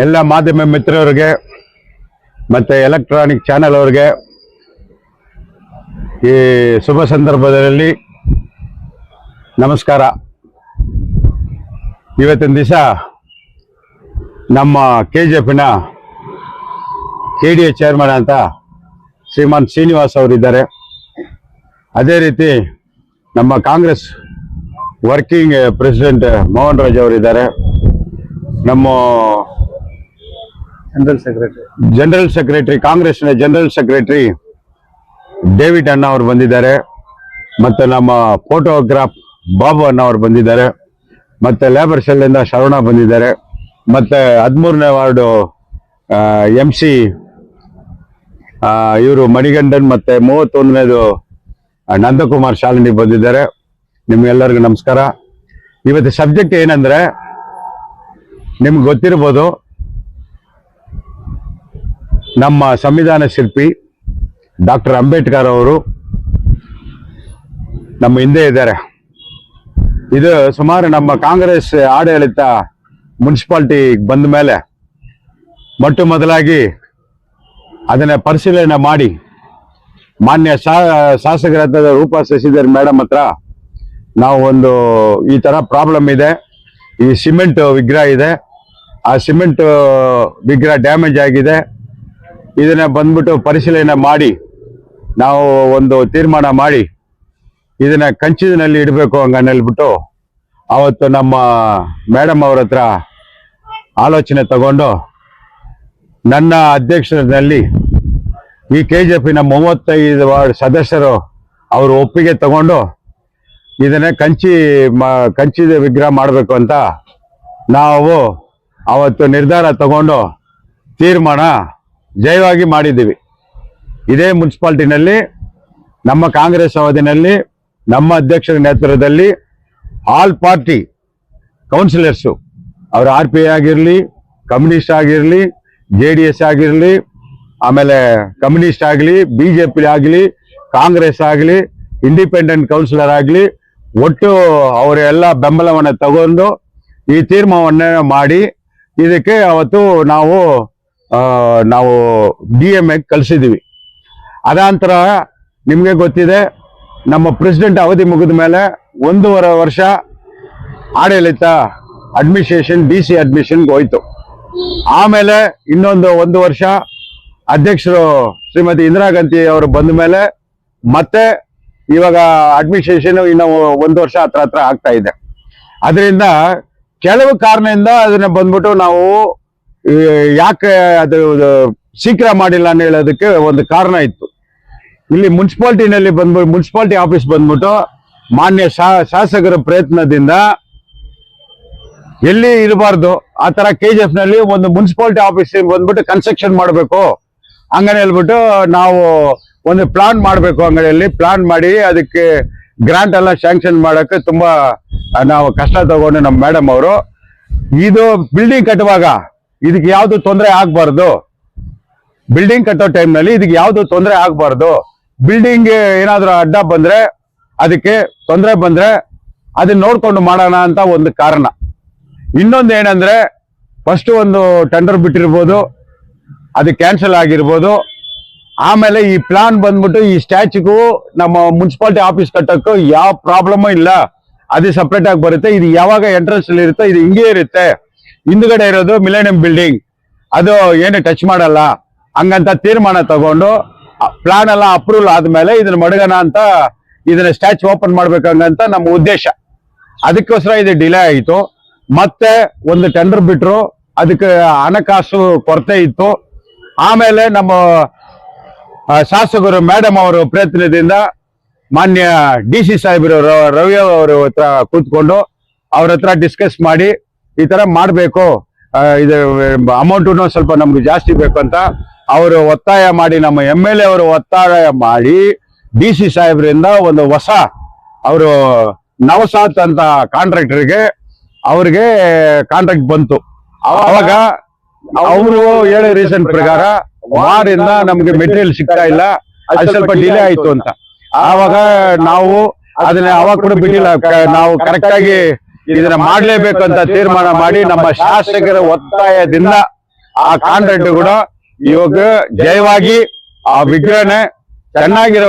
ಎಲ್ಲ ಮಾಧ್ಯಮ ಮಿತ್ರರಿಗೆ ಮತ್ತೆ ಎಲೆಕ್ಟ್ರಾನಿಕ್ ಚಾನೆಲ್ ಅವರಿಗೆ ಈ ಶುಭ ಸಂದರ್ಭದಲ್ಲಿ ನಮಸ್ಕಾರ. ಇವತ್ತಿನ ದಿವಸ ನಮ್ಮ KJPನ KDA ಚೇರ್ಮನ್ ಅಂತ ಶ್ರೀಮಾನ್ ಶ್ರೀನಿವಾಸ್ ಅವರಿದ್ದಾರೆ. ಅದೇ ರೀತಿ ನಮ್ಮ ಕಾಂಗ್ರೆಸ್ ವರ್ಕಿಂಗ್ ಪ್ರೆಸಿಡೆಂಟ್ ಮೋಹನ್ ರಾಜ್ ಅವರಿದ್ದಾರೆ. ನಮ್ಮ ಜನರಲ್ ಸೆಕ್ರೆಟರಿ ಕಾಂಗ್ರೆಸ್ನ ಜನರಲ್ ಸೆಕ್ರೆಟರಿ ಡೇವಿಡ್ ಅಣ್ಣ ಅವರು ಬಂದಿದ್ದಾರೆ. ಮತ್ತೆ ನಮ್ಮ ಫೋಟೋಗ್ರಾಫ್ ಬಾಬು ಅಣ್ಣ ಅವರು ಬಂದಿದ್ದಾರೆ. ಮತ್ತೆ ಲೇಬರ್ ಸೆಲ್ನಿಂದ ಶರಣ ಬಂದಿದ್ದಾರೆ. ಮತ್ತೆ 13ನೇ ವಾರ್ಡು MC ಇವರು ಮಣಿಗಂಡನ್ ಮತ್ತೆ 31ನೇದು ನಂದಕುಮಾರ್ ಶಾಲಿನಿ ಬಂದಿದ್ದಾರೆ. ನಿಮ್ಗೆಲ್ಲರಿಗೂ ನಮಸ್ಕಾರ. ಇವತ್ತು ಸಬ್ಜೆಕ್ಟ್ ಏನಂದ್ರೆ, ನಿಮ್ಗೆ ಗೊತ್ತಿರ್ಬೋದು, ನಮ್ಮ ಸಂವಿಧಾನ ಶಿಲ್ಪಿ ಡಾಕ್ಟರ್ ಅಂಬೇಡ್ಕರ್ ಅವರು ನಮ್ಮ ಹಿಂದೆ ಇದ್ದಾರೆ. ಇದು ಸುಮಾರು ನಮ್ಮ ಕಾಂಗ್ರೆಸ್ ಆಡಳಿತ ಮುನ್ಸಿಪಾಲಿಟಿ ಬಂದ ಮೇಲೆ ಮೊಟ್ಟ ಮೊದಲಾಗಿ ಅದನ್ನ ಪರಿಶೀಲನೆ ಮಾಡಿ ಮಾನ್ಯ ಶಾಸಕರಾದ ರೂಪಾ ಶಶಿಧರ್ ಮೇಡಮ್ ಹತ್ರ ನಾವು ಒಂದು ಈ ತರ ಪ್ರಾಬ್ಲಮ್ ಇದೆ, ಈ ಸಿಮೆಂಟ್ ವಿಗ್ರಹ ಇದೆ, ಆ ಸಿಮೆಂಟ್ ವಿಗ್ರಹ ಡ್ಯಾಮೇಜ್ ಆಗಿದೆ, ಇದನ್ನ ಬಂದ್ಬಿಟ್ಟು ಪರಿಶೀಲನೆ ಮಾಡಿ ನಾವು ಒಂದು ತೀರ್ಮಾನ ಮಾಡಿ ಇದನ್ನ ಕಂಚಿನಲ್ಲಿ ಇಡಬೇಕು ಹಂಗನ್ ಹೇಳ್ಬಿಟ್ಟು ಅವತ್ತು ನಮ್ಮ ಮೇಡಮ್ ಅವ್ರ ಹತ್ರ ಆಲೋಚನೆ ತಗೊಂಡು ನನ್ನ ಅಧ್ಯಕ್ಷರಲ್ಲಿ ಈ KJPನ 35 ವಾರ್ಡ್ ಸದಸ್ಯರು ಅವರು ಒಪ್ಪಿಗೆ ತಗೊಂಡು ಇದನ್ನ ಕಂಚಿದ ವಿಗ್ರಹ ಮಾಡಬೇಕು ಅಂತ ನಾವು ಅವತ್ತು ನಿರ್ಧಾರ ತಗೊಂಡು ತೀರ್ಮಾನ ಜಯವಾಗಿ ಮಾಡಿದ್ದೀವಿ. ಇದೇ ಮುನ್ಸಿಪಾಲ್ಟಿನಲ್ಲಿ ನಮ್ಮ ಕಾಂಗ್ರೆಸ್ ಅವಧಿನಲ್ಲಿ ನಮ್ಮ ಅಧ್ಯಕ್ಷರ ನೇತೃತ್ವದಲ್ಲಿ ಆಲ್ ಪಾರ್ಟಿ ಕೌನ್ಸಿಲರ್ಸು ಅವರು RPI ಆಗಿರಲಿ, ಕಮ್ಯುನಿಸ್ಟ್ ಆಗಿರಲಿ, JDS ಆಗಿರಲಿ, ಆಮೇಲೆ ಕಮ್ಯುನಿಸ್ಟ್ ಆಗಲಿ, BJP ಆಗಲಿ, ಕಾಂಗ್ರೆಸ್ ಆಗಲಿ, ಇಂಡಿಪೆಂಡೆಂಟ್ ಕೌನ್ಸಿಲರ್ ಆಗಲಿ, ಒಟ್ಟು ಅವರೆಲ್ಲ ಬೆಂಬಲವನ್ನು ತಗೊಂಡು ಈ ತೀರ್ಮಾನವನ್ನ ಮಾಡಿ ಇದಕ್ಕೆ ಅವತ್ತು ನಾವು DMA ಕಳಿಸಿದ್ವಿ. ಅದಾಂತರ ನಿಮಗೆ ಗೊತ್ತಿದೆ, ನಮ್ಮ ಪ್ರೆಸಿಡೆಂಟ್ ಅವಧಿ ಮುಗಿದ ಮೇಲೆ 1.5 ವರ್ಷ ಆಡಳಿತ ಅಡ್ಮಿನಿಸ್ಟ್ರೇಷನ್ DC ಅಡ್ಮಿಷನ್ಗೆ ಹೋಯ್ತು. ಆಮೇಲೆ ಇನ್ನೊಂದು 1 ವರ್ಷ ಅಧ್ಯಕ್ಷರು ಶ್ರೀಮತಿ ಇಂದಿರಾ ಗಾಂಧಿ ಅವರು ಬಂದ ಮೇಲೆ ಮತ್ತೆ ಇವಾಗ ಅಡ್ಮಿನಿಸ್ಟ್ರೇಷನ್ ಇನ್ನು 1 ವರ್ಷ ಹತ್ರ ಆಗ್ತಾ ಇದೆ. ಅದರಿಂದ ಕೆಲವು ಕಾರಣದಿಂದ ಅದನ್ನ ಬಂದ್ಬಿಟ್ಟು ನಾವು ಯಾಕೆ ಅದು ಶೀಘ್ರ ಮಾಡಿಲ್ಲ ಅಂತ ಹೇಳೋದಕ್ಕೆ ಒಂದು ಕಾರಣ ಇತ್ತು. ಇಲ್ಲಿ ಮುನ್ಸಿಪಾಲ್ಟಿನಲ್ಲಿ ಬಂದ್ಬಿಟ್ಟು ಮುನ್ಸಿಪಾಲ್ಟಿ ಆಫೀಸ್ ಬಂದ್ಬಿಟ್ಟು ಮಾನ್ಯ ಶಾಸಕರ ಪ್ರಯತ್ನದಿಂದ ಎಲ್ಲಿ ಇರಬಾರ್ದು ಆ ತರ KJPನಲ್ಲಿ ಒಂದು ಮುನ್ಸಿಪಾಲ್ಟಿ ಆಫೀಸ್ ಬಂದ್ಬಿಟ್ಟು ಕನ್ಸ್ಟ್ರಕ್ಷನ್ ಮಾಡಬೇಕು ಹಂಗನೆ ಹೇಳ್ಬಿಟ್ಟು ನಾವು ಒಂದು ಪ್ಲಾನ್ ಮಾಡಬೇಕು. ಅಂಗಡಿಯಲ್ಲಿ ಪ್ಲಾನ್ ಮಾಡಿ ಅದಕ್ಕೆ ಗ್ರಾಂಟ್ ಎಲ್ಲ ಸ್ಯಾಂಕ್ಷನ್ ಮಾಡಕ್ಕೆ ತುಂಬಾ ನಾವು ಕಷ್ಟ ತಗೊಂಡು ನಮ್ಮ ಮೇಡಮ್ ಅವರು ಇದು ಬಿಲ್ಡಿಂಗ್ ಕಟ್ಟುವಾಗ ಇದಕ್ಕೆ ಯಾವ್ದು ತೊಂದರೆ ಆಗ್ಬಾರ್ದು, ಬಿಲ್ಡಿಂಗ್ ಕಟ್ಟೋ ಟೈಮ್ನಲ್ಲಿ ಇದಕ್ಕೆ ಯಾವ್ದು ತೊಂದರೆ ಆಗ್ಬಾರ್ದು, ಬಿಲ್ಡಿಂಗ್ ಏನಾದ್ರು ಅಡ್ಡ ಬಂದ್ರೆ ಅದಕ್ಕೆ ತೊಂದರೆ ಬಂದ್ರೆ ಅದನ್ನ ನೋಡ್ಕೊಂಡು ಮಾಡೋಣ ಅಂತ ಒಂದು ಕಾರಣ. ಇನ್ನೊಂದು ಏನಂದ್ರೆ, ಫಸ್ಟ್ ಒಂದು ಟೆಂಡರ್ ಬಿಟ್ಟಿರ್ಬೋದು, ಅದು ಕ್ಯಾನ್ಸಲ್ ಆಗಿರ್ಬೋದು. ಆಮೇಲೆ ಈ ಪ್ಲಾನ್ ಬಂದ್ಬಿಟ್ಟು ಈ ಸ್ಟ್ಯಾಚ್ಯೂಗೂ ನಮ್ಮ ಮುನ್ಸಿಪಾಲಿಟಿ ಆಫೀಸ್ ಕಟ್ಟಕ್ಕೂ ಯಾವ ಪ್ರಾಬ್ಲಮ್ ಇಲ್ಲ, ಅದು ಸಪ್ರೇಟ್ ಆಗಿ ಬರುತ್ತೆ. ಇದು ಯಾವಾಗ ಎಂಟ್ರೆನ್ಸ್ ಅಲ್ಲಿ ಇರುತ್ತೆ ಇದು ಹಿಂಗೆ ಇರುತ್ತೆ. ಹಿಂದ್ಗಡೆ ಇರೋದು ಮಿಲೇನಿಯಂ ಬಿಲ್ಡಿಂಗ್, ಅದು ಏನು ಟಚ್ ಮಾಡಲ್ಲ ಹಂಗಂತ ತೀರ್ಮಾನ ತಗೊಂಡು ಪ್ಲಾನ್ ಎಲ್ಲ ಅಪ್ರೂವಲ್ ಆದ್ಮೇಲೆ ಇದನ್ನ ಮಡಗೋಣ ಅಂತ ಇದನ್ನ ಸ್ಟ್ಯಾಚು ಓಪನ್ ಮಾಡ್ಬೇಕಂತ ನಮ್ಮ ಉದ್ದೇಶ. ಅದಕ್ಕೋಸ್ಕರ ಇದು ಡಿಲೇ ಆಯಿತು. ಮತ್ತೆ ಒಂದು ಟೆಂಡರ್ ಬಿಟ್ರು, ಅದಕ್ಕೆ ಹಣಕಾಸು ಕೊರತೆ ಇತ್ತು. ಆಮೇಲೆ ನಮ್ಮ ಶಾಸಕರು ಮೇಡಮ್ ಅವರು ಪ್ರಯತ್ನದಿಂದ ಮಾನ್ಯ DC ಸಾಹೇಬರು ರವಿ ಅವರು ಹತ್ರ ಕೂತ್ಕೊಂಡು ಅವ್ರ ಹತ್ರ ಡಿಸ್ಕಸ್ ಮಾಡಿ ಈ ತರ ಮಾಡಬೇಕು, ಇದು ಅಮೌಂಟು ಸ್ವಲ್ಪ ನಮ್ಗೆ ಜಾಸ್ತಿ ಬೇಕು ಅಂತ ಅವರು ಒತ್ತಾಯ ಮಾಡಿ, ನಮ್ಮ MLA ಅವರು ಒತ್ತಾಯ ಮಾಡಿ DC ಸಾಹೇಬರಿಂದ ಒಂದು ಹೊಸ ಅವರು ನವಸಾತ್ ಅಂತ ಕಾಂಟ್ರಾಕ್ಟರ್ಗೆ ಅವ್ರಿಗೆ ಕಾಂಟ್ರಾಕ್ಟ್ ಬಂತು. ಅವಾಗ ಅವರು ಹೇಳೋ ರೀಸನ್ ಪ್ರಕಾರ ವಾರಿಂದ ನಮ್ಗೆ ಮೆಟೀರಿಯಲ್ ಸಿಗ್ತಾ ಇಲ್ಲ, ಅದು ಸ್ವಲ್ಪ ಡಿಲೇ ಆಯ್ತು ಅಂತ. ಆವಾಗ ನಾವು ಅದನ್ನ ಅವಾಗ ಕೂಡ ಬಿಟ್ಟಿಲ್ಲ, ನಾವು ಕರೆಕ್ಟ್ ಆಗಿ ಇದನ್ನ ಮಾಡ್ಲೇಬೇಕು ಅಂತ ತೀರ್ಮಾನ ಮಾಡಿ ನಮ್ಮ ಶಾಸಕರ ಒತ್ತಾಯದಿಂದ ಆ ಕಾಂಟ್ರಾಕ್ಟ್ ಕೂಡ ಇವಾಗ ಜಯವಾಗಿ ಆ ವಿಗ್ರಹನೇ ಚೆನ್ನಾಗಿರೋ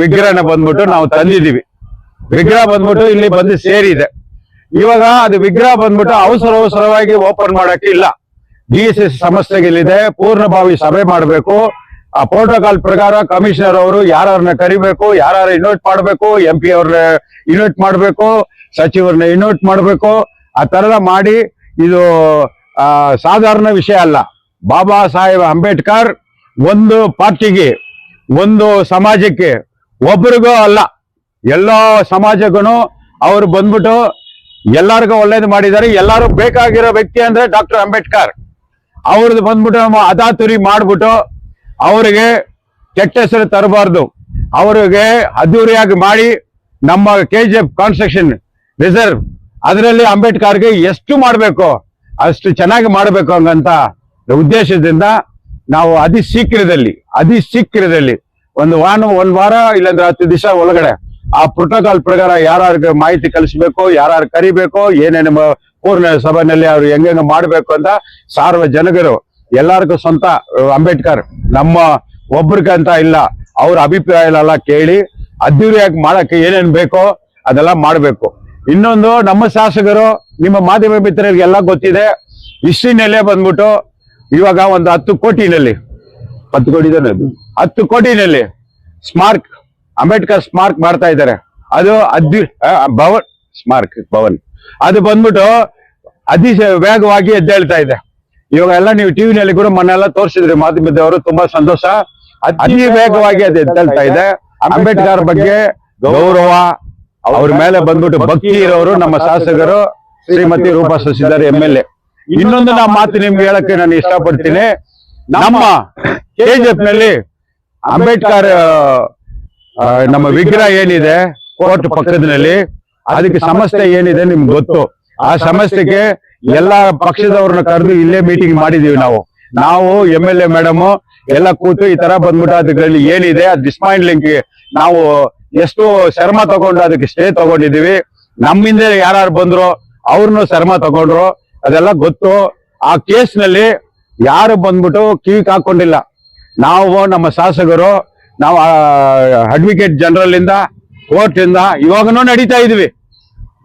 ವಿಗ್ರಹನ ಬಂದ್ಬಿಟ್ಟು ನಾವು ತಂದಿದೀವಿ. ವಿಗ್ರಹ ಬಂದ್ಬಿಟ್ಟು ಇಲ್ಲಿ ಬಂದು ಸೇರಿದೆ. ಇವಾಗ ಅದು ವಿಗ್ರಹ ಬಂದ್ಬಿಟ್ಟು ಅವಸರವಾಗಿ ಓಪನ್ ಮಾಡಕ್ಕೆ ಇಲ್ಲ. DSS ಸಂಸ್ಥೆಗಳಿದೆ, ಪೂರ್ಣಭಾವಿ ಸಭೆ ಮಾಡಬೇಕು. ಆ ಪ್ರೋಟೋಕಾಲ್ ಪ್ರಕಾರ ಕಮಿಷನರ್ ಅವರು ಯಾರನ್ನ ಕರಿಬೇಕು, ಯಾರು ಇನ್ವೈಟ್ ಮಾಡಬೇಕು, MP ಅವ್ರನ್ನ ಇನ್ವೈಟ್ ಮಾಡಬೇಕು, ಸಚಿವರನ್ನ ಇನ್ವೈಟ್ ಮಾಡಬೇಕು. ಆ ತರ ಮಾಡಿ ಇದು ಸಾಧಾರಣ ವಿಷಯ ಅಲ್ಲ. ಬಾಬಾ ಸಾಹೇಬ್ ಅಂಬೇಡ್ಕರ್ ಒಂದು ಪಾರ್ಟಿಗೆ, ಒಂದು ಸಮಾಜಕ್ಕೆ, ಒಬ್ಬರಿಗೂ ಅಲ್ಲ, ಎಲ್ಲಾ ಸಮಾಜಕ್ಕೂ ಅವರು ಬಂದ್ಬಿಟ್ಟು ಎಲ್ಲರಿಗೂ ಒಳ್ಳೇದು ಮಾಡಿದ್ದಾರೆ. ಎಲ್ಲರೂ ಬೇಕಾಗಿರೋ ವ್ಯಕ್ತಿ ಅಂದ್ರೆ ಡಾಕ್ಟರ್ ಅಂಬೇಡ್ಕರ್. ಅವ್ರದ್ದು ಬಂದ್ಬಿಟ್ಟು ನಮ್ಮ ಅದಾತುರಿ ಮಾಡ್ಬಿಟ್ಟು ಅವರಿಗೆ ಕೆಟ್ಟ ಹೆಸರು ತರಬಾರ್ದು. ಅವರಿಗೆ ಅದ್ದೂರಿಯಾಗಿ ಮಾಡಿ ನಮ್ಮ KGF ಕನ್ಸ್ಟ್ರಕ್ಷನ್ ರಿಸರ್ವ್ ಅದರಲ್ಲಿ ಅಂಬೇಡ್ಕರ್ಗೆ ಎಷ್ಟು ಮಾಡಬೇಕು ಅಷ್ಟು ಚೆನ್ನಾಗಿ ಮಾಡಬೇಕು ಹಂಗಂತ ಉದ್ದೇಶದಿಂದ ನಾವು ಅತಿ ಶೀಘ್ರದಲ್ಲಿ ಒಂದು ವಾರ ಇಲ್ಲಾಂದ್ರೆ 10 ದಿವಸ ಒಳಗಡೆ ಆ ಪ್ರೋಟೋಕಾಲ್ ಪ್ರಕಾರ ಯಾರ್ಯಾರಿಗೆ ಮಾಹಿತಿ ಕಲಿಸ್ಬೇಕು, ಯಾರ್ಯಾರು ಕರಿಬೇಕು, ಏನೇನು ಪೂರ್ಣ ಸಭೆಯಲ್ಲಿ ಅವ್ರು ಹೆಂಗ ಮಾಡ್ಬೇಕು ಅಂತ ಸಾರ್ವಜನಿಕರು ಎಲ್ಲರಿಗೂ ಸ್ವಂತ ಅಂಬೇಡ್ಕರ್ ನಮ್ಮ ಒಬ್ರಿಗಂತ ಇಲ್ಲ, ಅವ್ರ ಅಭಿಪ್ರಾಯಗಳೆಲ್ಲ ಕೇಳಿ ಅದ್ದೂರಿಯಾಗಿ ಮಾಡಕ್ಕೆ ಏನೇನ್ ಬೇಕೋ ಅದೆಲ್ಲ ಮಾಡ್ಬೇಕು. ಇನ್ನೊಂದು ನಮ್ಮ ಶಾಸಕರು, ನಿಮ್ಮ ಮಾಧ್ಯಮ ಮಿತ್ರರಿಗೆಲ್ಲ ಗೊತ್ತಿದೆ, ಹಿಸ್ಟ್ರಿನಲ್ಲೇ ಬಂದ್ಬಿಟ್ಟು ಇವಾಗ ಒಂದು 10 ಕೋಟಿನಲ್ಲಿ 10 ಕೋಟಿನಲ್ಲಿ ಸ್ಮಾರಕ್ ಅಂಬೇಡ್ಕರ್ ಸ್ಮಾರಕ್ ಮಾಡ್ತಾ ಇದ್ದಾರೆ. ಅದು ಭವನ್ ಸ್ಮಾರಕ್ ಭವನ್ ಅದು ಬಂದ್ಬಿಟ್ಟು ಅತಿ ವೇಗವಾಗಿ ಎದ್ದೇಳ್ತಾ ಇದೆ. ಇವಾಗ ಎಲ್ಲ ನೀವು ಟಿವಿನಲ್ಲಿ ಕೂಡ ಮೊನ್ನೆಲ್ಲ ತೋರಿಸಿದ್ರಿ ಮಾಧ್ಯಮದವರು, ತುಂಬಾ ಸಂತೋಷ. ಅತಿ ವೇಗವಾಗಿ ಅದು ಎದ್ದೇಳ್ತಾ ಇದೆ. ಅಂಬೇಡ್ಕರ್ ಬಗ್ಗೆ ಗೌರವ, ಅವ್ರ ಮೇಲೆ ಬಂದ್ಬಿಟ್ಟು ಭಕ್ತಿ ಇರೋರು ನಮ್ಮ ಶಾಸಕರು ಶ್ರೀಮತಿ ರೂಪಾ ಶಶಿಧರ್ MLA. ಇನ್ನೊಂದು ನಾ ಮಾತು ನಿಮ್ಗೆ ಹೇಳಕ್ಕೆ ನಾನು ಇಷ್ಟಪಡ್ತೀನಿ. ನಮ್ಮ KGF ನಲ್ಲಿ ಅಂಬೇಡ್ಕರ್ ನಮ್ಮ ವಿಗ್ರಹ ಏನಿದೆ ಕೋರ್ಟ್ ಪಕ್ಕದಲ್ಲಿ, ಅದಕ್ಕೆ ಸಮಸ್ಯೆ ಏನಿದೆ ನಿಮ್ಗೆ ಗೊತ್ತು. ಆ ಸಮಸ್ಯೆಗೆ ಎಲ್ಲಾ ಪಕ್ಷದವ್ರನ್ನ ಕರೆದು ಇಲ್ಲೇ ಮೀಟಿಂಗ್ ಮಾಡಿದೀವಿ. ನಾವು MLA ಮೇಡಮ್ ಎಲ್ಲ ಕೂತು ಈ ತರ ಬಂದ್ಬಿಟ್ಟು ಅದರಲ್ಲಿ ಏನಿದೆ ಡಿಸ್ಮೈಂಡ್ಲಿಂಗ್ ನಾವು ಎಷ್ಟು ಶ್ರಮ ತಗೊಂಡು ಅದಕ್ಕೆ ಸ್ಟೇ ತಗೊಂಡಿದೀವಿ. ನಮ್ಮಿಂದ ಯಾರು ಬಂದ್ರು ಅವ್ರನ್ನು ಶ್ರಮ ತಗೊಂಡ್ರು, ಅದೆಲ್ಲ ಗೊತ್ತು. ಆ ಕೇಸ್ ನಲ್ಲಿ ಯಾರು ಬಂದ್ಬಿಟ್ಟು ಕಿವಿಕ್ ಹಾಕೊಂಡಿಲ್ಲ. ನಾವು ನಮ್ಮ ಶಾಸಕರು, ನಾವು ಅಡ್ವೊಕೇಟ್ ಜನರಲ್ ಇಂದ, ಕೋರ್ಟ್ ಇಂದ ಇವಾಗನೂ ನಡೀತಾ ಇದೀವಿ.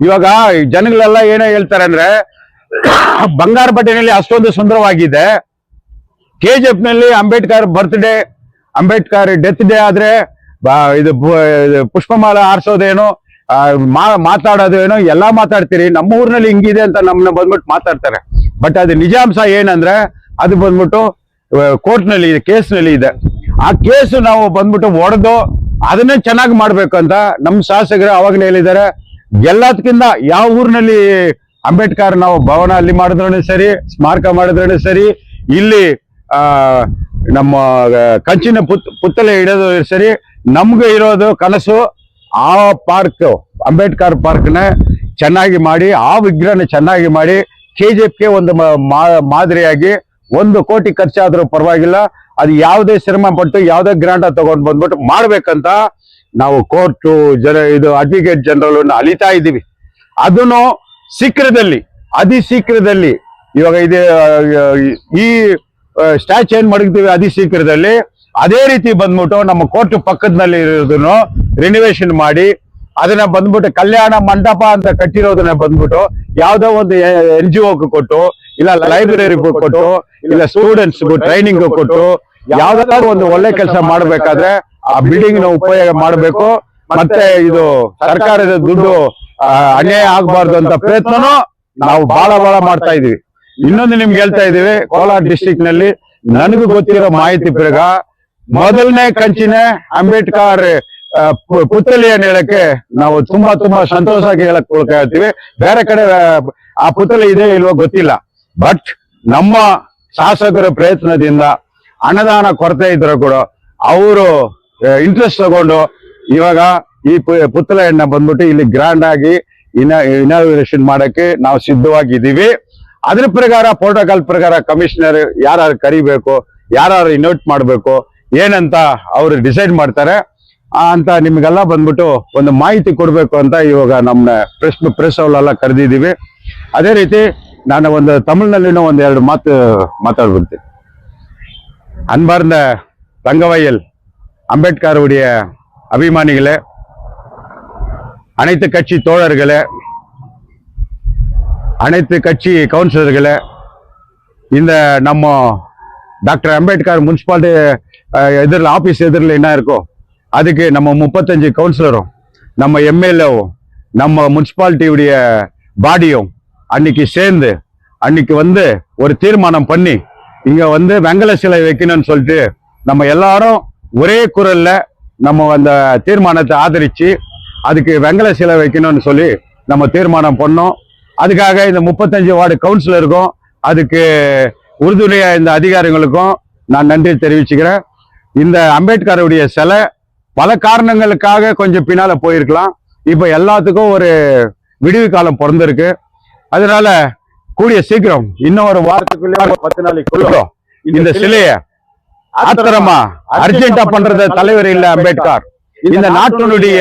ಇವಾಗ ಜನಗಳೆಲ್ಲ ಏನೋ ಹೇಳ್ತಾರೆ ಅಂದ್ರೆ, ಬಂಗಾರಪೇಟೆನಲ್ಲಿ ಅಷ್ಟೊಂದು ಸುಂದರವಾಗಿದೆ, KGF ನಲ್ಲಿ Ambedkar birthday, Ambedkar death day ಆದ್ರೆ ಇದು ಪುಷ್ಪಮಾಲ ಆರಿಸೋದೇನೋ, ಮಾತಾಡೋದೇನೋ ಎಲ್ಲ ಮಾತಾಡ್ತೀರಿ. ನಮ್ಮ ಊರಿನಲ್ಲಿ ಹಿಂಗಿದೆ ಅಂತ ನಮ್ಮನ್ನ ಬಂದ್ಬಿಟ್ಟು ಮಾತಾಡ್ತಾರೆ. ಬಟ್ ಅದು ನಿಜಾಂಶ ಏನಂದ್ರೆ ಅದು ಬಂದ್ಬಿಟ್ಟು ಕೋರ್ಟ್ ನಲ್ಲಿ ಇದೆ, ಕೇಸ್ ನಲ್ಲಿ ಇದೆ. ಆ ಕೇಸು ನಾವು ಬಂದ್ಬಿಟ್ಟು ಒಡೆದು ಅದನ್ನೇ ಚೆನ್ನಾಗಿ ಮಾಡ್ಬೇಕು ಅಂತ ನಮ್ಮ ಶಾಸಕರು ಅವಾಗಲೇ ಹೇಳಿದ್ದಾರೆ. ಎಲ್ಲದಕ್ಕಿಂತ ಯಾವ ಊರಿನಲ್ಲಿ ಅಂಬೇಡ್ಕರ್ ನಾವು ಭವನ ಅಲ್ಲಿ ಮಾಡಿದ್ರೂ ಸರಿ, ಸ್ಮಾರಕ ಮಾಡಿದ್ರೂ ಸರಿ, ಇಲ್ಲಿ ನಮ್ಮ ಕಂಚಿನ ಪುತ್ತಲೆ ಇಡೋದು ಸರಿ, ನಮ್ಗೆ ಇರೋದು ಕನಸು ಆ ಪಾರ್ಕ್, ಅಂಬೇಡ್ಕರ್ ಪಾರ್ಕ್ನ ಚೆನ್ನಾಗಿ ಮಾಡಿ, ಆ ವಿಗ್ರಹನ ಚೆನ್ನಾಗಿ ಮಾಡಿ KGFಗೆ ಒಂದು ಮಾದರಿಯಾಗಿ 1 ಕೋಟಿ ಖರ್ಚಾದ್ರೂ ಪರವಾಗಿಲ್ಲ, ಅದು ಯಾವುದೇ ಶ್ರಮ ಪಟ್ಟು ಯಾವುದೇ ಗ್ರಾಂಟ್ ತಗೊಂಡ್ ಬಂದ್ಬಿಟ್ಟು ಮಾಡ್ಬೇಕಂತ ನಾವು ಕೋರ್ಟು ಇದು ಅಡ್ವೊಕೇಟ್ ಜನರಲ್ ಅಲಿತಾ ಇದ್ದೀವಿ. ಅದನ್ನು ಶೀಘ್ರದಲ್ಲಿ, ಅತಿ ಶೀಘ್ರದಲ್ಲಿ ಇವಾಗ ಇದು ಈ ಸ್ಟ್ಯಾಚು ಏನ್ ಮಡಗ್ತೀವಿ ಅತಿ ಶೀಘ್ರದಲ್ಲಿ ಅದೇ ರೀತಿ ಬಂದ್ಬಿಟ್ಟು ನಮ್ಮ ಕೋರ್ಟ್ ಪಕ್ಕದಲ್ಲಿ ಇರೋದನ್ನು ರಿನೋವೇಷನ್ ಮಾಡಿ ಅದನ್ನ ಬಂದ್ಬಿಟ್ಟು ಕಲ್ಯಾಣ ಮಂಟಪ ಅಂತ ಕಟ್ಟಿರೋದನ್ನ ಬಂದ್ಬಿಟ್ಟು ಯಾವ್ದೋ ಒಂದು NGO ಕೊಟ್ಟು, ಇಲ್ಲ ಲೈಬ್ರರಿ ಕೊಟ್ಟು, ಇಲ್ಲ ಸ್ಟೂಡೆಂಟ್ಸ್ ಟ್ರೈನಿಂಗ್ ಕೊಟ್ಟು, ಯಾವ್ದಾದ್ರು ಒಂದು ಒಳ್ಳೆ ಕೆಲಸ ಮಾಡ್ಬೇಕಾದ್ರೆ ಆ ಬಿಲ್ಡಿಂಗ್ ನ ಉಪಯೋಗ ಮಾಡ್ಬೇಕು. ಮತ್ತೆ ಇದು ಸರ್ಕಾರದ ದುಡ್ಡು ಅನ್ಯಾಯ ಆಗ್ಬಾರ್ದು ಅಂತ ಪ್ರಯತ್ನನೂ ನಾವು ಬಹಳ ಮಾಡ್ತಾ ಇದೀವಿ. ಇನ್ನೊಂದು ನಿಮ್ಗೆ ಹೇಳ್ತಾ ಇದೀವಿ, ಕೋಲಾರ ಡಿಸ್ಟ್ರಿಕ್ಟ್ ನಲ್ಲಿ ನನಗೂ ಗೊತ್ತಿರೋ ಮಾಹಿತಿ ಪ್ರಕಾರ ಮೊದಲನೇ ಕಂಚಿನ ಅಂಬೇಡ್ಕರ್ ಪುತ್ಥಳಿಯನ್ನು ಹೇಳಕ್ಕೆ ನಾವು ತುಂಬಾ ಸಂತೋಷವಾಗಿ ಹೇಳಕ್ ಹೇಳ್ತೀವಿ. ಬೇರೆ ಕಡೆ ಆ ಪುತ್ಥಳಿ ಇದೆ ಇಲ್ವೋ ಗೊತ್ತಿಲ್ಲ. ಬಟ್ ನಮ್ಮ ಶಾಸಕರ ಪ್ರಯತ್ನದಿಂದ ಅನುದಾನ ಕೊರತೆ ಇದ್ರು ಕೂಡ ಅವರು ಇಂಟ್ರೆಸ್ಟ್ ತಗೊಂಡು ಇವಾಗ ಈ ಪುತ್ಥಳಿಯನ್ನ ಬಂದ್ಬಿಟ್ಟು ಇಲ್ಲಿ ಗ್ರ್ಯಾಂಡ್ ಆಗಿ ಇನಾಗ್ರೇಷನ್ ಮಾಡಕ್ಕೆ ನಾವು ಸಿದ್ಧವಾಗಿದ್ದೀವಿ. ಅದ್ರ ಪ್ರಕಾರ ಪ್ರೋಟೋಕಾಲ್ ಪ್ರಕಾರ ಕಮಿಷನರ್ ಯಾರು ಕರಿಬೇಕು, ಯಾರು ಇನ್ವೈಟ್ ಮಾಡ್ಬೇಕು ಏನಂತ ಅವರು ಡಿಸೈಡ್ ಮಾಡ್ತಾರೆ ಅಂತ ನಿಮ್ಗೆಲ್ಲ ಬಂದ್ಬಿಟ್ಟು ಒಂದು ಮಾಹಿತಿ ಕೊಡ್ಬೇಕು ಅಂತ ಇವಾಗ ನಮ್ಮ ಪ್ರೆಸ್ ಅವಳೆಲ್ಲ ಕರೆದಿದ್ದೀವಿ. ಅದೇ ರೀತಿ ನಾನು ಒಂದು ತಮಿಳ್ನಲ್ಲಿನೂ ಒಂದು 2 ಮಾತು ಮಾತಾಡ್ಬಿಡ್ತೀನಿ. அன்பார்ந்த தங்கவயல் அம்பேத்கருடைய அபிமானிகளே, அனைத்து கட்சி தோழர்களே, அனைத்து கட்சி கவுன்சிலர்களே, இந்த நம்ம டாக்டர் அம்பேத்கர் முனிசிபாலிட்டி எதிரில் ஆபீஸ் எதிரில் என்ன இருக்கோ அதுக்கு நம்ம 35 கவுன்சிலரும், நம்ம எம்எல்ஏவும், நம்ம முனிசிபாலிட்டியுடைய பாடியும் அன்னைக்கு சேர்ந்து அன்னைக்கு வந்து ஒரு தீர்மானம் பண்ணி இங்க வந்து வெங்கல சிலை வைக்கணும்னு சொல்லிட்டு நம்ம எல்லாரும் ஒரே குரல்ல நம்ம அந்த தீர்மானத்தை ஆதரிச்சு அதுக்கு வெங்கல சிலை வைக்கணும்னு சொல்லி நம்ம தீர்மானம் பண்ணோம். அதுக்காக இந்த 35 வார்டு கவுன்சிலருக்கும் அதுக்கு உறுதுணையா இந்த அதிகாரிகளுக்கும் நான் நன்றி தெரிவிச்சுக்கிறேன். இந்த அம்பேத்கருடைய சிலை பல காரணங்களுக்காக கொஞ்சம் பின்னால போயிருக்கலாம். இப்ப எல்லாத்துக்கும் ஒரு விடுவி காலம் பிறந்திருக்கு. அதனால கூடிய சீக்கிரம் இன்னும் ஒரு வாரத்துக்குள்ளே 10 நாளைக்குள்ள இந்த சிலைய ஆத்திரமா அர்ஜென்டா பண்றத தலைவர் இல்ல அம்பேத்கர். இந்த நாட்டினுடைய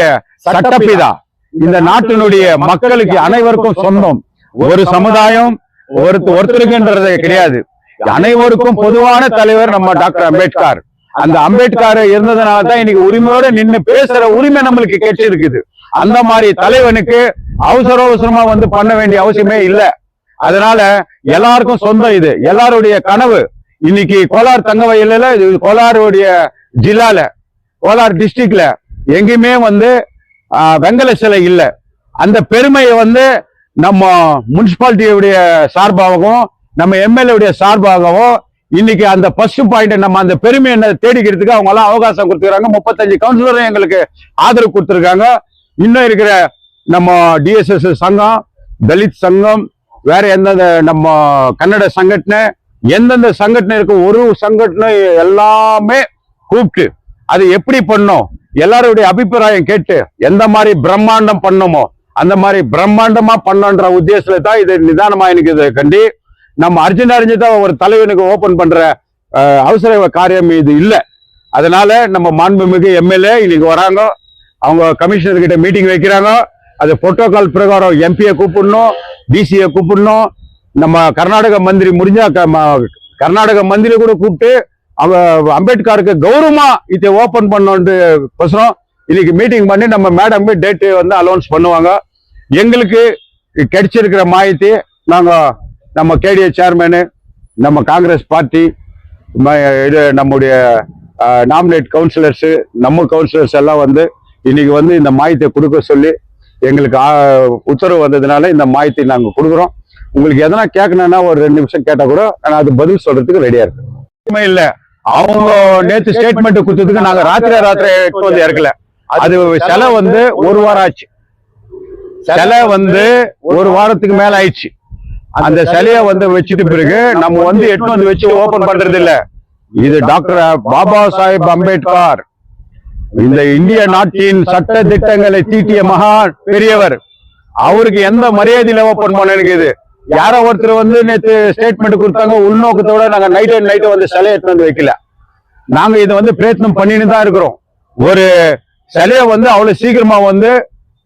சட்டப்பிதா, இந்த நாட்டினுடைய மக்களுக்கு அனைவருக்கும் சொந்தம். ஒரு சமுதாயம் ஒருத்தருக்குன்றது கிடையாது. அனைவருக்கும் பொதுவான தலைவர் நம்ம டாக்டர் அம்பேத்கர். அந்த அம்பேத்கர் இருந்ததுனால தான் இன்னைக்கு உரிமையோட நின்று பேசுற உரிமை நம்மளுக்கு கிடைச்சி இருக்குது. அந்த மாதிரி தலைவனுக்கு அவசரமா வந்து பண்ண வேண்டிய அவசியமே இல்லை. அதனால எல்லாருக்கும் சொந்தம் இது, எல்லாருடைய கனவு. இன்னைக்கு கோலார் தங்கவயல்ல, கோலாருடைய ஜில்லால, கோலார் டிஸ்ட்ரிக்ட்ல எங்கேயுமே வந்து வெங்கல சிலை இல்லை. அந்த பெருமையை வந்து நம்ம முனிசிபாலிட்டியுடைய சார்பாகவும் நம்ம எம்எல்ஏ சார்பாகவும் இன்னைக்கு அந்த ஃபர்ஸ்ட் பாயிண்ட் நம்ம அந்த பெருமையை தேடிக்கிறதுக்கு அவங்க எல்லாம் அவகாசம் கொடுத்துருக்காங்க. 35 கவுன்சிலரும் எங்களுக்கு ஆதரவு கொடுத்துருக்காங்க. இன்னும் இருக்கிற நம்ம டிஎஸ்எஸ் சங்கம், தலித் சங்கம், வேற எந்தெந்த நம்ம கன்னட சங்கட்டனை, எந்தெந்த சங்கட்டனை இருக்கு ஒரு சங்கட்டனை எல்லாமே கூப்பிட்டு அது எப்படி பண்ணோம் எல்லாருடைய அபிப்பிராயம் கேட்டு எந்த மாதிரி பிரம்மாண்டம் பண்ணோமோ அந்த மாதிரி பிரம்மாண்டமா பண்ணன்ற உத்தேசத்துல தான் இது நிதானமா எனக்கு இது கண்டி நம்ம அர்ஜென்ட் ஒரு தலைவனுக்கு ஓபன் பண்ற அவசர காரியம் இது இல்லை. அதனால நம்ம மாண்புமிகு எம்எல்ஏ இன்னைக்கு வராங்க, அவங்க கமிஷனர் கிட்ட மீட்டிங் வைக்கிறாங்க. அது புரோட்டோகால் பிரகாரம் எம்பியை கூப்பிடணும், டிசியை கூப்பிடணும், நம்ம கர்நாடக மந்திரி முடிஞ்சா கர்நாடக மந்திரி கூட கூப்பிட்டு அம்பேத்கருக்கு கௌரவமா இதை ஓபன் பண்ணோம். இன்னைக்கு மீட்டிங் பண்ணி நம்ம மேடம் டேட்டு வந்து அலௌன்ஸ் பண்ணுவாங்க. எங்களுக்கு கிடைச்சிருக்கிற மாயத்தை நாங்க நம்ம கேடிஏ சேர்மேனு, நம்ம காங்கிரஸ் பார்ட்டி, இது நம்முடைய நாமினேட் கவுன்சிலர்ஸ், நம்ம கவுன்சிலர்ஸ் எல்லாம் வந்து இன்னைக்கு வந்து இந்த மாயத்தை கொடுக்க சொல்லி எங்களுக்கு உத்தரவு வந்ததுனால இந்த மாயத்தை நாங்க கொடுக்குறோம். உங்களுக்கு எதனா கேட்கணும்னா ஒரு 2 நிமிஷம் கேட்டா கூட நான் அது பதில் சொல்றதுக்கு ரெடியா இருக்கேன். இல்ல அவங்க நேற்று ஸ்டேட்மெண்ட் கொடுத்ததுக்கு நாங்க ராத்திரி எடுத்து வந்து இறக்கல. அது சிலை வந்து 1 வாரம் ஆச்சு. சிலை வந்து 1 வாரத்துக்கு மேல ஆயிடுச்சு. அந்த சிலைய வந்து வச்சுட்டு பிறகு நம்ம வந்து எட்டு வந்து வச்சு ஓபன் பண்றது இல்ல. இது டாக்டர் பாபா சாஹேப் அம்பேத்கர், இந்த இந்திய நாட்டின் சட்ட திட்டங்களை தீட்டிய மகா பெரியவர். அவருக்கு எந்த மரியாதையில ஓபன் பண்ண இருக்குது? யாரோ ஒருத்தர் வந்து நேற்று ஸ்டேட்மெண்ட் கொடுத்தாங்க, உள்நோக்கத்தோட நாங்க நைட் வந்து சிலையை எடுத்து வந்து வைக்கல. நாங்க இதை வந்து பிரயத்னம் பண்ணின்னு தான் இருக்கிறோம். ஒரு சிலைய வந்து அவ்வளவு சீக்கிரமா வந்து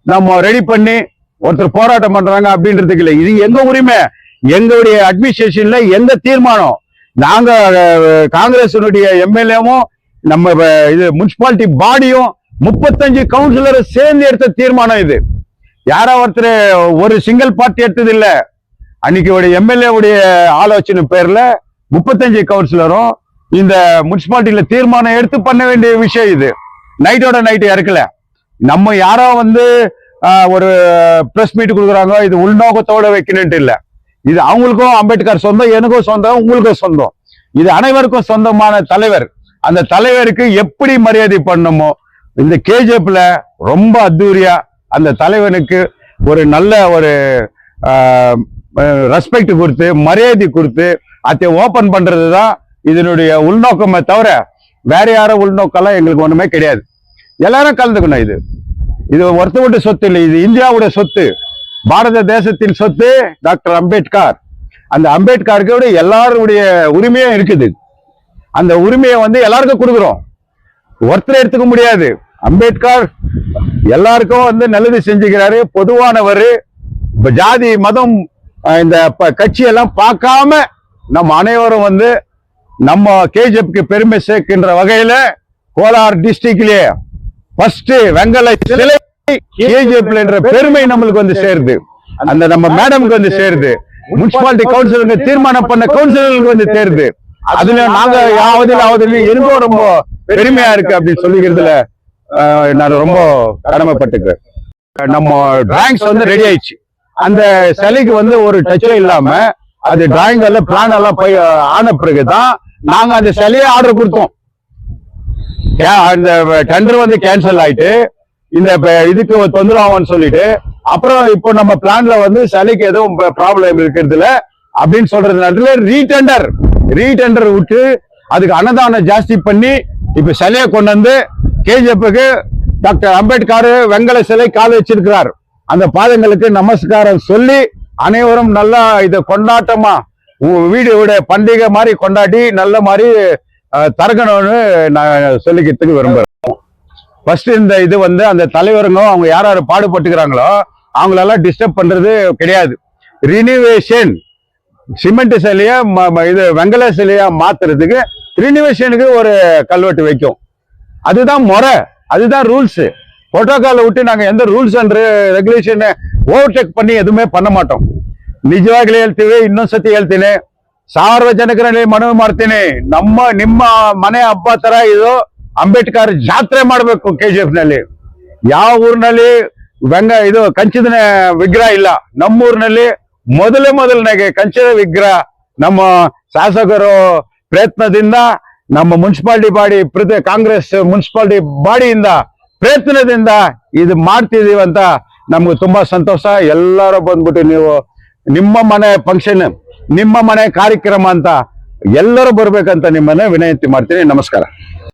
நம்ம ரெடி பண்ணி ஒருத்தர் போராட்டம் பண்றாங்க அப்படின்றதுக்கு இல்லை. இது எங்க உரிமை, எங்களுடைய அட்மினிஸ்ட்ரேஷன்ல எந்த தீர்மானம். நாங்க காங்கிரஸினுடைய எம்எல்ஏவும் நம்ம இது முனிசிபாலிட்டி பாடியும் 35 கவுன்சிலர் சேர்ந்து எடுத்த தீர்மானம். இது யாரோ ஒருத்தர் ஒரு சிங்கிள் பார்ட்டி எடுத்தது இல்ல. அன்னைக்கு எம்எல்ஏ உடைய ஆலோசனை பேர்ல 35 கவுன்சிலரும் இந்த முனிசிபாலிட்டியில தீர்மானம் எடுத்து பண்ண வேண்டிய விஷயம். இது நைட்டோட நைட்டு இறக்கல. நம்ம யாரோ வந்து ஒரு பிரஸ் மீட் கொடுக்குறாங்க, இது உள்நோக்கத்தோட வைக்கணும்ட்டு இல்ல. இது அவங்களுக்கும் அம்பேத்கர் சொந்தம், எனக்கும் சொந்தம், உங்களுக்கும் சொந்தம். இது அனைவருக்கும் சொந்தமான தலைவர். அந்த தலைவருக்கு எப்படி மரியாதை பண்ணணுமோ இந்த கேஜிஎஃப்ல ரொம்ப அத்தூரியா அந்த தலைவனுக்கு ஒரு நல்ல ஒரு ரெஸ்பெக்ட் கொடுத்து மரியாதை கொடுத்து அதை ஓபன் பண்றதுதான் இதனுடைய உள்நோக்கமே தவிர வேற யாரும் உள்நோக்கெல்லாம் எங்களுக்கு ஒண்ணுமே கிடையாது. எல்லாரும் கலந்துக்கணும். இது ஒருத்த விட்டு சொத்து இல்லை, இது இந்தியாவுடைய சொத்து, பாரத தேசத்தின் சொத்து டாக்டர் அம்பேத்கர். அந்த அம்பேத்கருக்கு எல்லாருடைய உரிமையும் இருக்குது. அந்த உரிமையை வந்து எல்லாருக்கும் கொடுக்குறோம், ஒருத்தர் எடுத்துக்க முடியாது. அம்பேத்கர் எல்லாருக்கும் வந்து நல்லது செஞ்சுக்கிறாரு, பொதுவானவர். ஜாதி மதம் இந்த கட்சியெல்லாம் பார்க்காம நம்ம அனைவரும் வந்து நம்ம கேஜிஎஃப்க்கு பெருமை சேர்க்கின்ற வகையில கோலார் டிஸ்ட்ரிக்ட்லயே ஃபர்ஸ்ட் வெங்கல சிலை கேஜிஎஃப்ல என்ற பெருமை நம்மளுக்கு வந்து சேருது. அந்த நம்ம மேடம்க்கு வந்து சேருது. முனிசிபாலிட்டி கவுன்சிலுக்கு தீர்மானம் பண்ண கவுன்சிலருக்கு வந்து சேருது. அதுல நாங்க யாவதில் எனக்கும் ரொம்ப பெருமையா இருக்கு அப்படின்னு சொல்லிக்கிறதுல நான் ரொம்ப கடமைப்பட்டுக்கிறேன். நம்ம டிராயிங்ஸ் வந்து ரெடி ஆயிடுச்சு. அந்த சிலைக்கு வந்து ஒரு டச்சே இல்லாம அது டிராயிங் எல்லாம் பிளான் எல்லாம் போய் ஆன பிறகுதான் நாங்க அந்த சிலையை ஆர்டர் கொடுத்தோம். அந்த டெண்டர் வந்து கேன்சல் ஆயிட்டு இந்த இதுக்கு தொந்தரவான்னு சொல்லிட்டு அப்புறம் இப்போ நம்ம பிளான்ல வந்து சிலைக்கு எதுவும் ப்ராப்ளம் இருக்கிறது இல்ல அப்படின்னு சொல்றது நேரத்துல ரீடெண்டர் விட்டு அதுக்கு அன்னதானம் ஜாஸ்தி பண்ணி இப்ப சிலையை கொண்டு வந்து கேஜிஎஃப்க்கு டாக்டர் அம்பேத்கர் வெங்கல சிலை கால் வச்சிருக்கிறார். அந்த பாதங்களுக்கு நமஸ்காரம் சொல்லி அனைவரும் நல்லா இதை கொண்டாட்டமா வீடு பண்டிகை மாதிரி கொண்டாடி நல்ல மாதிரி தரகணும்னு நான் சொல்லிக்கிறதுக்கு விரும்புறேன். ஃபர்ஸ்ட் இந்த இது வந்து அந்த தலைவருங்க அவங்க யார் பாடுபட்டுக்கிறாங்களோ அவங்களெல்லாம் டிஸ்டர்ப் பண்றது கிடையாது. ரினிவேஷன் சிமெண்ட் சிலையா இது வெங்கல சிலையா மாத்துறதுக்கு ரினிவேஷனுக்கு ஒரு கல்வெட்டு வைக்கும். அதுதான் முறை, அதுதான் ரூல்ஸ். புரோட்டோகால விட்டு நாங்க எந்த ರೂಲ್ಸ್ ಅಂಡ್ ರೆಗ್ಯುಲೇಷನ್ ಓವರ್ಟೇಕ್ பண்ணி ಎದುಮೇ பண்ண ಮಾಟೋಂ. ನಿಜವಾಗ್ಲೂ ಹೇಳ್ತೀವಿ, ಇನ್ನೊಂದ್ಸತಿ ಹೇಳ್ತೀನಿ, ಸಾರ್ವಜನಿಕರಲ್ಲಿ ಮನವಿ ಮಾಡ್ತೀನಿ, ನಿಮ್ಮ ಮನೆ ಹಬ್ಬ ತರ ಇದು ಅಂಬೇಡ್ಕರ್ ಜಾತ್ರೆ ಮಾಡಬೇಕು ಕೆಜಿಎಫ್ ನಲ್ಲಿ. ಯಾವ ಊರಿನಲ್ಲಿ ಇದು ಕಂಚಿನ ವಿಗ್ರಹ ಇಲ್ಲ. ನಮ್ಮೂರಿನಲ್ಲಿ ಮೊದಲನೇಗೆ ಕಂಚಿನ ವಿಗ್ರಹ ನಮ್ಮ ಶಾಸಕರು ಪ್ರಯತ್ನದಿಂದ ನಮ್ಮ ಮುನ್ಸಿಪಾಲಿಟಿ ಬಾಡಿ ಕಾಂಗ್ರೆಸ್ ಮುನ್ಸಿಪಾಲಿಟಿ ಬಾಡಿಯಿಂದ ಪ್ರಯತ್ನದಿಂದ ಇದು ಮಾಡ್ತಿದೀವಿ ಅಂತ ನಮ್ಗೆ ತುಂಬಾ ಸಂತೋಷ. ಎಲ್ಲರೂ ಬಂದ್ಬಿಟ್ಟು ನೀವು ನಿಮ್ಮ ಮನೆ ಫಂಕ್ಷನ್, ನಿಮ್ಮ ಮನೆ ಕಾರ್ಯಕ್ರಮ ಅಂತ ಎಲ್ಲರೂ ಬರ್ಬೇಕಂತ ನಿಮ್ಮನ್ನ ವಿನಂತಿ ಮಾಡ್ತೀನಿ. ನಮಸ್ಕಾರ.